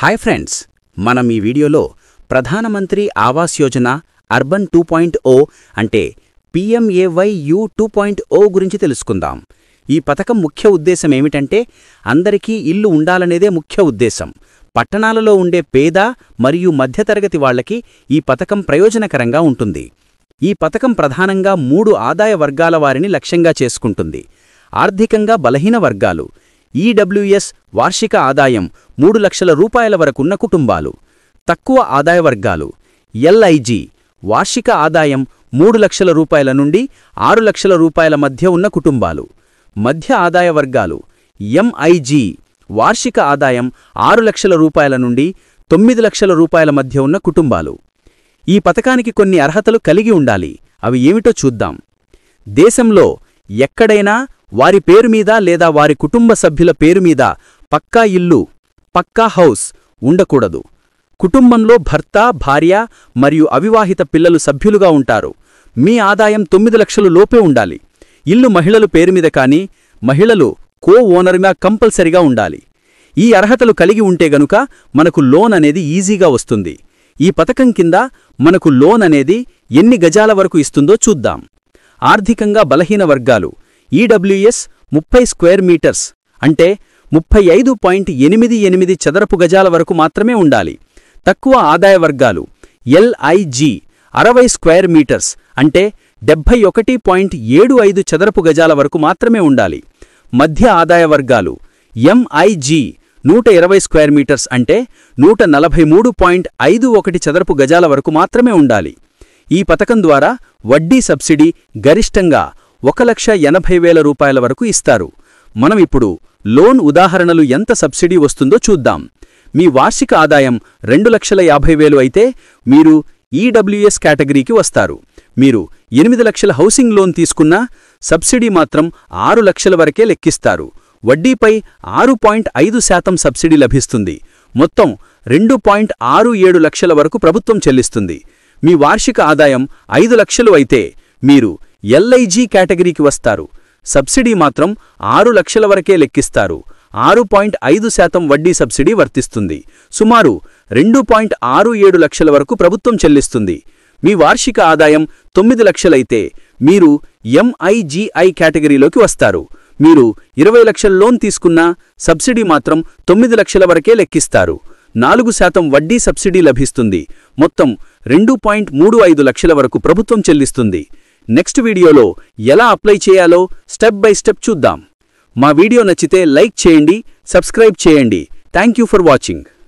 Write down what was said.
Hi friends, మనం ఈ వీడియోలో ప్రధానమంత్రి ఆవాస్ యోజన అర్బన్ 2.0 అంటే PMAYU 2.0 గురించి తెలుసుకుందాం. ఈ పథకం ముఖ్య ఉద్దేశం ఏమిటంటే అందరికీ ఇల్లు ఉండాలనేదే ముఖ్య ఉద్దేశం. పట్టణాలలో ఉండే పేద మరియు మధ్యతరగతి వాళ్లకి ఈ పథకం ప్రయోజనకరంగా ఉంటుంది. ఈ పథకం ప్రధానంగా 3 ఆదాయ వర్గాల వారిని లక్ష్యంగా చేసుకుంటుంది. ఆర్థికంగా బలహీన వర్గాలు, ఈడబ్ల్యూఎస్ వార్షిక ఆదాయం 3 లక్షల రూపాయల వరకున్న కుటుంబాలు, తక్కువ ఆదాయ వర్గాలు, ఎల్ఐజి వార్షిక ఆదాయం 3 లక్షల రూపాయల నుండి 6 లక్షల రూపాయల మధ్య ఉన్న కుటుంబాలు, మధ్య ఆదాయ వర్గాలు, ఎంఐజి వార్షిక ఆదాయం 6 లక్షల రూపాయల నుండి 9 లక్షల రూపాయల మధ్య ఉన్న కుటుంబాలు. ఈ పథకానికి కొన్ని అర్హతలు కలిగి ఉండాలి. అవి ఏమిటో చూద్దాం. దేశంలో ఎక్కడైనా వారి పేరు మీద లేదా వారి కుటుంబ సభ్యుల పేరు మీద పక్కా ఇల్లు, పక్కా హౌస్ ఉండకూడదు. కుటుంబంలో భర్త, భార్య మరియు అవివాహిత పిల్లలు సభ్యులుగా ఉంటారు. మీ ఆదాయం 9 లక్షలు లోపే ఉండాలి. ఇల్లు మహిళలు పేరు మీద కానీ మహిళలు ఓనర్గా కంపల్సరిగా ఉండాలి. ఈ అర్హతలు కలిగి ఉంటే గనుక మనకు లోన్ అనేది ఈజీగా వస్తుంది. ఈ పథకం కింద మనకు లోన్ అనేది ఎన్ని గజాల వరకు ఇస్తుందో చూద్దాం. ఆర్థికంగా బలహీన వర్గాలు, ఈడబ్ల్యూఎస్ 30 స్క్వేర్ మీటర్స్ అంటే 35.88 చదరపు గజాల వరకు మాత్రమే ఉండాలి. తక్కువ ఆదాయ వర్గాలు, ఎల్ఐజి 60 స్క్వేర్ మీటర్స్ అంటే 71.75 చదరపు గజాల వరకు మాత్రమే ఉండాలి. మధ్య ఆదాయ వర్గాలు, ఎంఐజి 120 స్క్వేర్ మీటర్స్ అంటే 143.51 చదరపు గజాల వరకు మాత్రమే ఉండాలి. ఈ పథకం ద్వారా వడ్డీ సబ్సిడీ గరిష్టంగా 1,80,000 రూపాయల వరకు ఇస్తారు. మనం ఇప్పుడు లోన్ ఉదాహరణలు ఎంత సబ్సిడీ వస్తుందో చూద్దాం. మీ వార్షిక ఆదాయం 2,50,000 అయితే మీరు ఈడబ్ల్యూఎస్ కేటగిరీకి వస్తారు. మీరు 8 లక్షల హౌసింగ్ లోన్ తీసుకున్నా సబ్సిడీ మాత్రం 6 లక్షల వరకే లెక్కిస్తారు. వడ్డీపై 6.5% సబ్సిడీ లభిస్తుంది. మొత్తం 2.67 లక్షల వరకు ప్రభుత్వం చెల్లిస్తుంది. మీ వార్షిక ఆదాయం 5 లక్షలు అయితే మీరు ఎల్ఐజి కేటగిరీకి వస్తారు. సబ్సిడీ మాత్రం 6 లక్షల వరకే లెక్కిస్తారు. 6.5% వడ్డీ సబ్సిడీ వర్తిస్తుంది. సుమారు 2.67 లక్షల వరకు ప్రభుత్వం చెల్లిస్తుంది. మీ వార్షిక ఆదాయం 9 లక్షలైతే మీరు ఎంఐజిఐ కేటగిరీలోకి వస్తారు. మీరు 20 లక్షల లోన్ తీసుకున్నా సబ్సిడీ మాత్రం 9 లక్షల వరకే లెక్కిస్తారు. 4% వడ్డీ సబ్సిడీ లభిస్తుంది. మొత్తం 2.35 లక్షల వరకు ప్రభుత్వం చెల్లిస్తుంది. నెక్స్ట్ వీడియోలో ఎలా అప్లై చేయాలో స్టెప్ బై స్టెప్ చూద్దాం. మా వీడియో నచ్చితే లైక్ చేయండి, సబ్స్క్రైబ్ చేయండి. Thank you for watching.